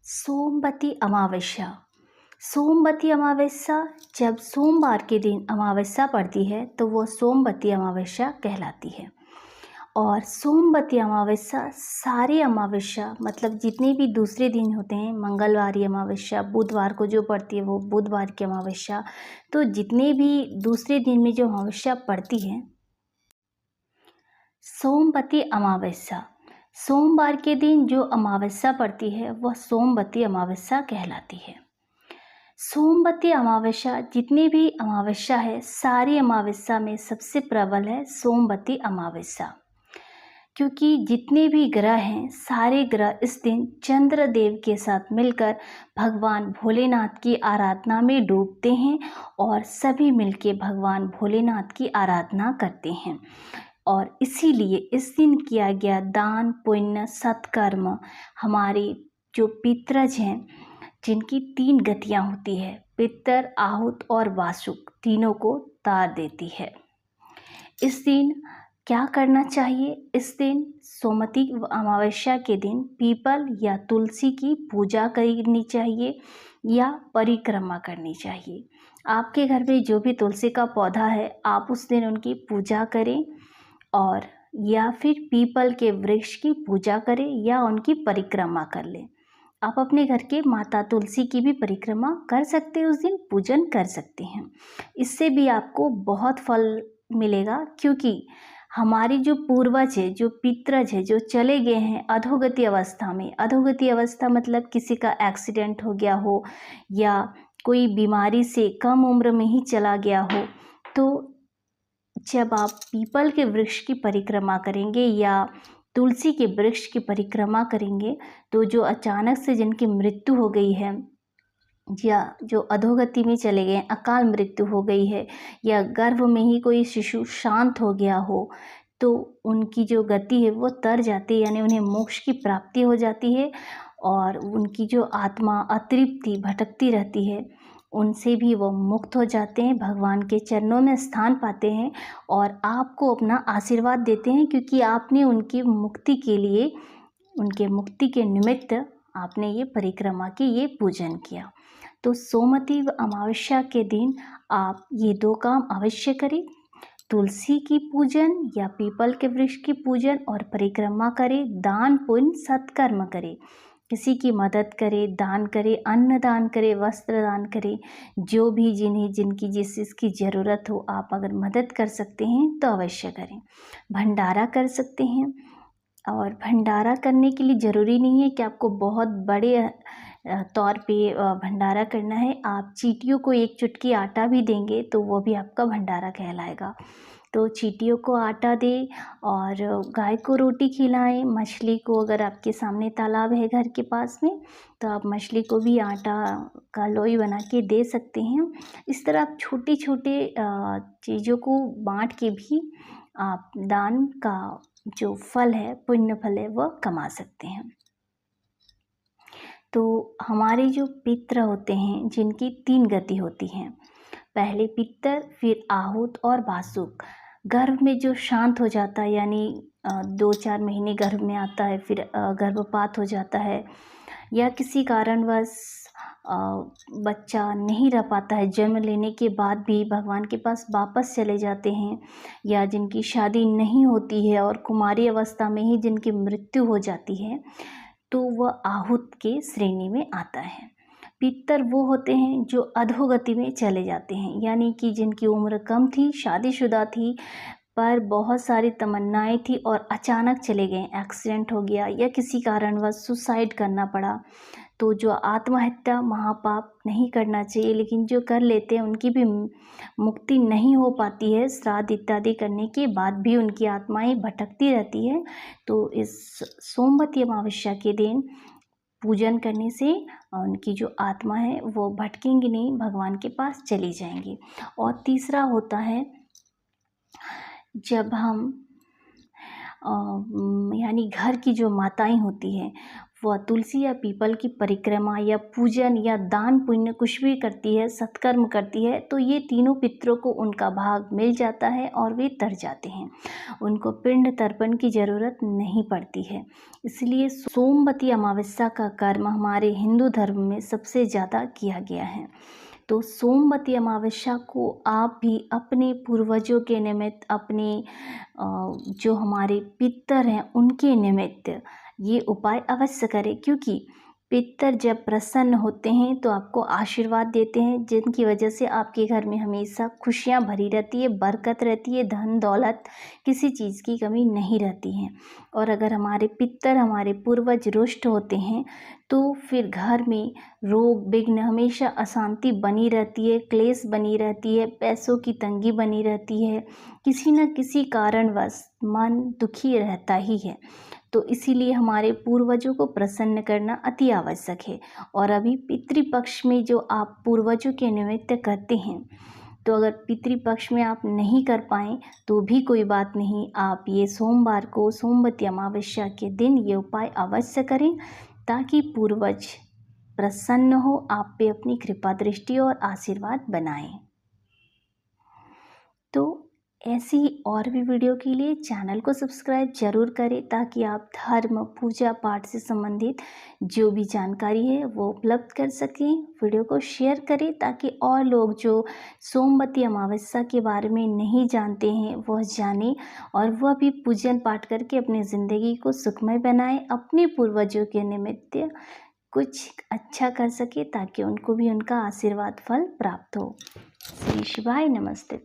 सोमवती अमावस्या। सोमवती अमावस्या जब सोमवार के दिन अमावस्या पड़ती है तो वो सोमवती अमावस्या कहलाती है। और सोमवती अमावस्या सारी अमावस्या मतलब जितने भी दूसरे दिन होते हैं, मंगलवारी अमावस्या, बुधवार को जो पड़ती है वो बुधवार की अमावस्या, तो जितने भी दूसरे दिन में जो अमावस्या पड़ती है, सोमवती अमावस्या सोमवार के दिन जो अमावस्या पड़ती है वह सोमवती अमावस्या कहलाती है। सोमवती अमावस्या जितनी भी अमावस्या है, सारी अमावस्या में सबसे प्रबल है सोमवती अमावस्या, क्योंकि जितने भी ग्रह हैं सारे ग्रह इस दिन चंद्रदेव के साथ मिलकर भगवान भोलेनाथ की आराधना में डूबते हैं और सभी मिलके भगवान भोलेनाथ की आराधना करते हैं। और इसीलिए इस दिन किया गया दान पुण्य सत्कर्म हमारे जो पितरज हैं, जिनकी 3 गतियाँ होती है, पितर आहूत और वासुक, तीनों को तार देती है। इस दिन क्या करना चाहिए? इस दिन सोमवती अमावस्या के दिन पीपल या तुलसी की पूजा करनी चाहिए या परिक्रमा करनी चाहिए। आपके घर में जो भी तुलसी का पौधा है, आप उस दिन उनकी पूजा करें और या फिर पीपल के वृक्ष की पूजा करें या उनकी परिक्रमा कर लें। आप अपने घर के माता तुलसी की भी परिक्रमा कर सकते हैं, उस दिन पूजन कर सकते हैं। इससे भी आपको बहुत फल मिलेगा, क्योंकि हमारी जो पूर्वज है, जो पितरज है, जो चले गए हैं अधोगति अवस्था में, अधोगति अवस्था मतलब किसी का एक्सीडेंट हो गया हो या कोई बीमारी से कम उम्र में ही चला गया हो, तो जब आप पीपल के वृक्ष की परिक्रमा करेंगे या तुलसी के वृक्ष की परिक्रमा करेंगे, तो जो अचानक से जिनकी मृत्यु हो गई है या जो अधोगति में चले गए, अकाल मृत्यु हो गई है या गर्भ में ही कोई शिशु शांत हो गया हो, तो उनकी जो गति है वो तर जाती है, यानी उन्हें मोक्ष की प्राप्ति हो जाती है और उनकी जो आत्मा अतृप्ति भटकती रहती है, उनसे भी वो मुक्त हो जाते हैं, भगवान के चरणों में स्थान पाते हैं और आपको अपना आशीर्वाद देते हैं, क्योंकि आपने उनकी मुक्ति के लिए, उनके मुक्ति के निमित्त आपने ये परिक्रमा की, ये पूजन किया। तो सोमवती अमावस्या के दिन आप ये 2 काम अवश्य करें, तुलसी की पूजन या पीपल के वृक्ष की पूजन और परिक्रमा करें, दान पुण्य सत्कर्म करें, किसी की मदद करें, दान करें, अन्न दान करें, वस्त्र दान करें, जो भी जिनकी जिस चीज़ की ज़रूरत हो, आप अगर मदद कर सकते हैं तो अवश्य करें। भंडारा कर सकते हैं, और भंडारा करने के लिए ज़रूरी नहीं है कि आपको बहुत बड़े तौर पे भंडारा करना है। आप चींटियों को 1 चुटकी आटा भी देंगे तो वो भी आपका भंडारा कहलाएगा। तो चींटियों को आटा दें और गाय को रोटी खिलाएं, मछली को, अगर आपके सामने तालाब है घर के पास में, तो आप मछली को भी आटा का लोई बना के दे सकते हैं। इस तरह आप छोटे छोटे चीज़ों को बांट के भी आप दान का जो फल है, पुण्य फल है, वह कमा सकते हैं। तो हमारे जो पितर होते हैं, जिनकी 3 गति होती हैं, पहले पितर, फिर आहूत और वासुक। गर्भ में जो शांत हो जाता है, यानी 2-4 महीने गर्भ में आता है, फिर गर्भपात हो जाता है या किसी कारणवश बच्चा नहीं रह पाता है, जन्म लेने के बाद भी भगवान के पास वापस चले जाते हैं, या जिनकी शादी नहीं होती है और कुमारी अवस्था में ही जिनकी मृत्यु हो जाती है, तो वह आहूत के श्रेणी में आता है। पितर वो होते हैं जो अधोगति में चले जाते हैं, यानी कि जिनकी उम्र कम थी, शादीशुदा थी, पर बहुत सारी तमन्नाएं थी और अचानक चले गए, एक्सीडेंट हो गया या किसी कारणवश सुसाइड करना पड़ा। तो जो आत्महत्या महापाप नहीं करना चाहिए, लेकिन जो कर लेते हैं उनकी भी मुक्ति नहीं हो पाती है, श्राद्ध इत्यादि करने के बाद भी उनकी आत्माएं भटकती रहती है। तो इस सोमवती अमावस्या के दिन पूजन करने से उनकी जो आत्मा है वो भटकेंगी नहीं, भगवान के पास चली जाएंगी। और तीसरा होता है, जब हम यानी घर की जो माताएं होती हैं वह तुलसी या पीपल की परिक्रमा या पूजन या दान पुण्य कुछ भी करती है, सत्कर्म करती है, तो ये तीनों पितरों को उनका भाग मिल जाता है और वे तर जाते हैं। उनको पिंड तर्पण की ज़रूरत नहीं पड़ती है। इसलिए सोमवती अमावस्या का कर्म हमारे हिंदू धर्म में सबसे ज़्यादा किया गया है। तो सोमवती अमावस्या को आप भी अपने पूर्वजों के निमित्त, अपने जो हमारे पितर हैं उनके निमित्त ये उपाय अवश्य करें, क्योंकि पितर जब प्रसन्न होते हैं तो आपको आशीर्वाद देते हैं, जिनकी वजह से आपके घर में हमेशा खुशियाँ भरी रहती है, बरकत रहती है, धन दौलत किसी चीज़ की कमी नहीं रहती है। और अगर हमारे पितर, हमारे पूर्वज रुष्ट होते हैं तो फिर घर में रोग विघ्न, हमेशा अशांति बनी रहती है, क्लेश बनी रहती है, पैसों की तंगी बनी रहती है, किसी न किसी कारणवश मन दुखी रहता ही है। तो इसीलिए हमारे पूर्वजों को प्रसन्न करना अति आवश्यक है। और अभी पितृपक्ष में जो आप पूर्वजों के निमित्त करते हैं, तो अगर पितृपक्ष में आप नहीं कर पाएँ तो भी कोई बात नहीं, आप ये सोमवार को, सोमवती अमावस्या के दिन ये उपाय अवश्य करें, ताकि पूर्वज प्रसन्न हो, आप पे अपनी कृपा दृष्टि और आशीर्वाद बनाएं। तो ऐसी ही और भी वीडियो के लिए चैनल को सब्सक्राइब जरूर करें, ताकि आप धर्म, पूजा पाठ से संबंधित जो भी जानकारी है वो उपलब्ध कर सकें। वीडियो को शेयर करें ताकि और लोग जो सोमवती अमावस्या के बारे में नहीं जानते हैं वह जानें, और वह भी पूजन पाठ करके अपनी ज़िंदगी को सुखमय बनाएं, अपने पूर्वजों के निमित्त कुछ अच्छा कर सके, ताकि उनको भी उनका आशीर्वाद फल प्राप्त हो। श्री शिवाय नमस्ते।